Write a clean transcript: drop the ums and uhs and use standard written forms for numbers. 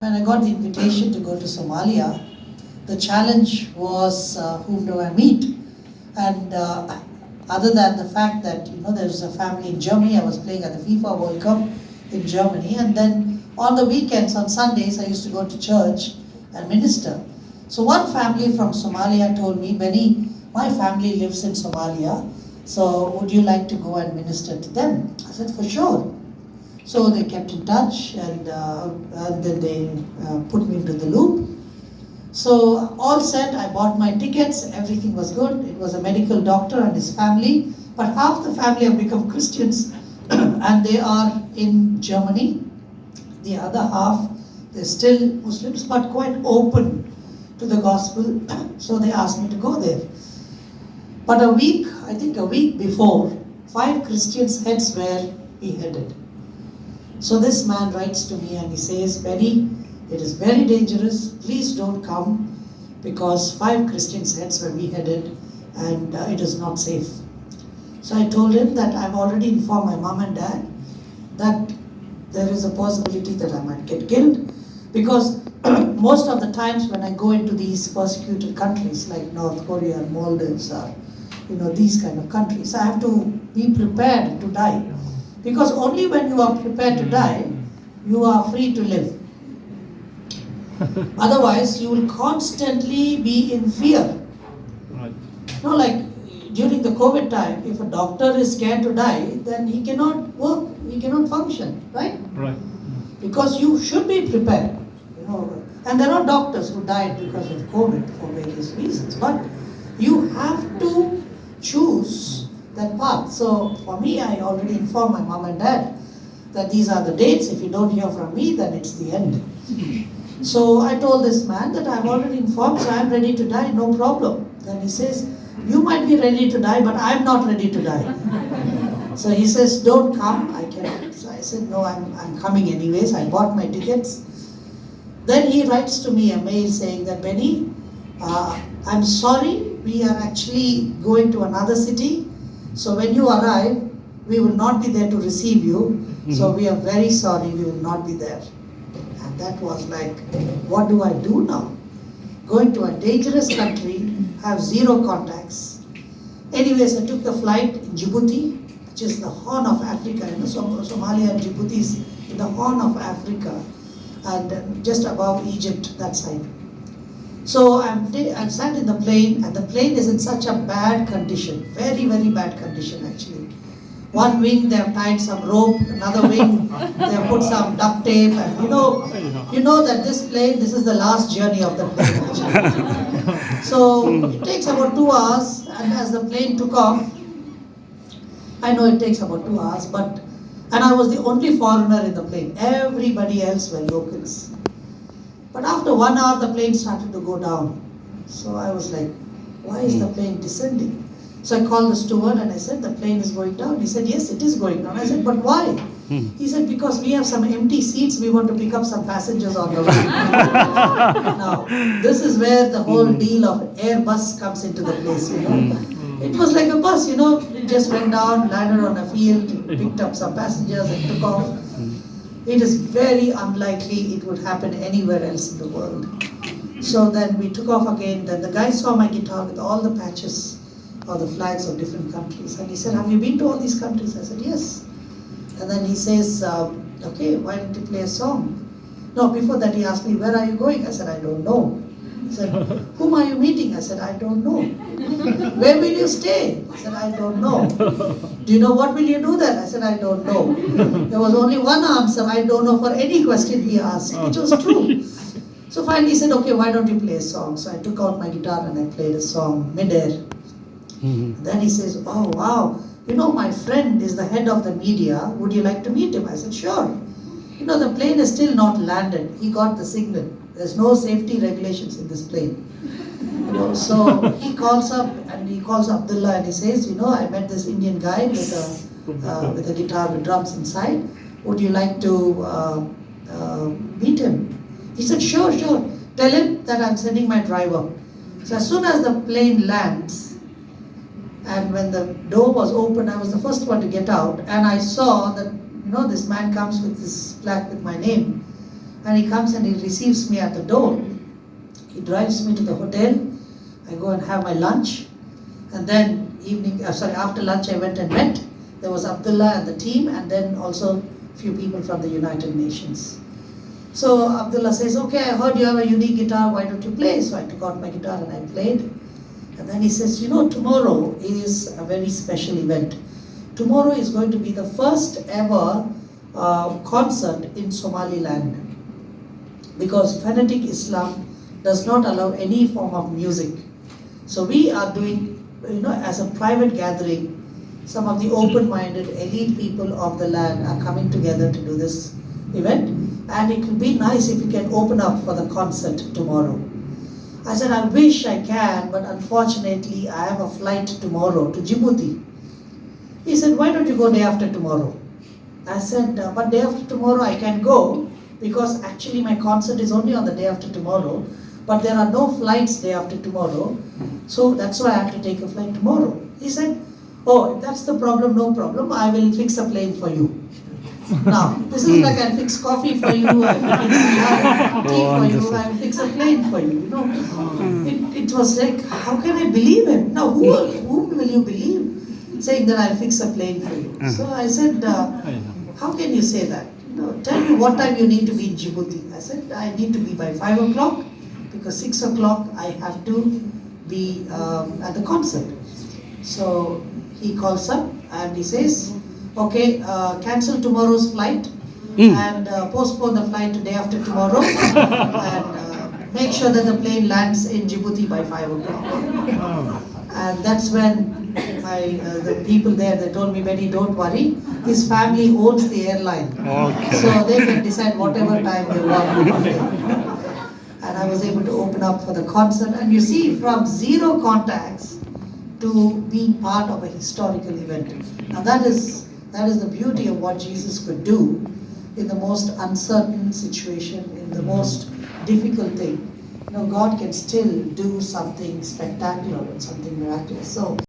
When I got the invitation to go to Somalia, the challenge was whom do I meet? And other than the fact that there's a family in Germany, I was playing at the FIFA World Cup in Germany, and then on the weekends, on Sundays, I used to go to church and minister. So one family from Somalia told me, Benny, my family lives in Somalia, so would you like to go and minister to them? I said, for sure. So they kept in touch, and then they put me into the loop. So all said, I bought my tickets, everything was good. It was a medical doctor and his family, but half the family have become Christians and they are in Germany. The other half, they're still Muslims, but quite open to the gospel. So they asked me to go there. But a week before, 5 Christians' heads were beheaded. So this man writes to me and he says, Benny, it is very dangerous, please don't come, because 5 Christians' heads were beheaded and it is not safe. So I told him that I've already informed my mom and dad that there is a possibility that I might get killed, because most of the times when I go into these persecuted countries like North Korea, Maldives, or these kind of countries, I have to be prepared to die. Because only when you are prepared to die, you are free to live. Otherwise, you will constantly be in fear. Right. Like during the COVID time, if a doctor is scared to die, then he cannot work, he cannot function, right? Right. Because you should be prepared. And there are doctors who died because of COVID for various reasons. But you have to choose that path. So for me, I already informed my mom and dad that these are the dates. If you don't hear from me, then it's the end. So I told this man that I'm already informed, so I'm ready to die, no problem. Then he says, you might be ready to die, but I'm not ready to die. So he says, don't come, I cannot. So I said, no, I'm coming anyways. I bought my tickets. Then he writes to me a mail saying that, Benny, I'm sorry, we are actually going to another city. So when you arrive, we will not be there to receive you. So we are very sorry, we will not be there. And that was like, what do I do now? Going to a dangerous country, have 0 contacts. Anyways, I took the flight in Djibouti, which is the Horn of Africa. Somalia and Djibouti is in the Horn of Africa, and just above Egypt, that side. So I'm sat in the plane, and the plane is in such a bad condition, very, very bad condition actually. One wing they have tied some rope, another wing they have put some duct tape, and you know that this is the last journey of the plane actually. So it takes about 2 hours, and as the plane took off, I know it takes about 2 hours, and I was the only foreigner in the plane. Everybody else were locals. But after 1 hour, the plane started to go down. So I was like, why is the plane descending? So I called the steward and I said, the plane is going down. He said, yes, it is going down. I said, but why? He said, because we have some empty seats, we want to pick up some passengers on the way. Now, this is where the whole deal of Airbus comes into the place, It was like a bus, it just went down, landed on a field, picked up some passengers and took off. It is very unlikely it would happen anywhere else in the world. So then we took off again. Then the guy saw my guitar with all the patches or the flags of different countries. And he said, have you been to all these countries? I said, yes. And then he says, okay, why don't you play a song? No, before that he asked me, where are you going? I said, I don't know. He said, whom are you meeting? I said, I don't know. Where will you stay? I said, I don't know. Do you know what will you do there? I said, I don't know. There was only one answer, I don't know, for any question he asked, which was true. So finally he said, okay, why don't you play a song? So I took out my guitar and I played a song, Mid-Air. Then he says, oh wow, my friend is the head of the media, would you like to meet him? I said, sure. The plane is still not landed. He got the signal. There's no safety regulations in this plane. So he calls up and he calls Abdullah and he says, I met this Indian guy with a guitar with drums inside. Would you like to meet him? He said, sure. Tell him that I'm sending my driver. So as soon as the plane lands, and when the door was open, I was the first one to get out, and I saw that this man comes with this plaque with my name. And he comes and he receives me at the door. He drives me to the hotel. I go and have my lunch. And then after lunch I went and met. There was Abdullah and the team, and then also a few people from the United Nations. So Abdullah says, okay, I heard you have a unique guitar, why don't you play? So I took out my guitar and I played. And then he says, tomorrow is a very special event. Tomorrow is going to be the first ever concert in Somaliland, because fanatic Islam does not allow any form of music. So we are doing, as a private gathering, some of the open-minded elite people of the land are coming together to do this event, and it will be nice if we can open up for the concert tomorrow. I said, I wish I can, but unfortunately I have a flight tomorrow to Djibouti. He said, why don't you go day after tomorrow? I said, but day after tomorrow I can go, because actually my concert is only on the day after tomorrow, but there are no flights day after tomorrow, so that's why I have to take a flight tomorrow. He said, oh, if that's the problem, no problem, I will fix a plane for you. Now, this is like I'll fix coffee for you, I'll fix tea for you, I'll fix a plane for you, It was like, how can I believe him? Now, whom will you believe saying that I'll fix a plane for you? So I said, how can you say that? Tell me what time you need to be in Djibouti. I said, I need to be by 5 o'clock, because 6 o'clock I have to be at the concert. So he calls up and he says, okay, cancel tomorrow's flight and postpone the flight to day after tomorrow and make sure that the plane lands in Djibouti by 5 o'clock. And that's when the people there, they told me, Benny, don't worry, his family owns the airline. Okay. So they can decide whatever time they want. And I was able to open up for the concert. And you see, from zero contacts to being part of a historical event. Now that is the beauty of what Jesus could do in the most uncertain situation, in the most difficult thing. God can still do something spectacular and something miraculous. So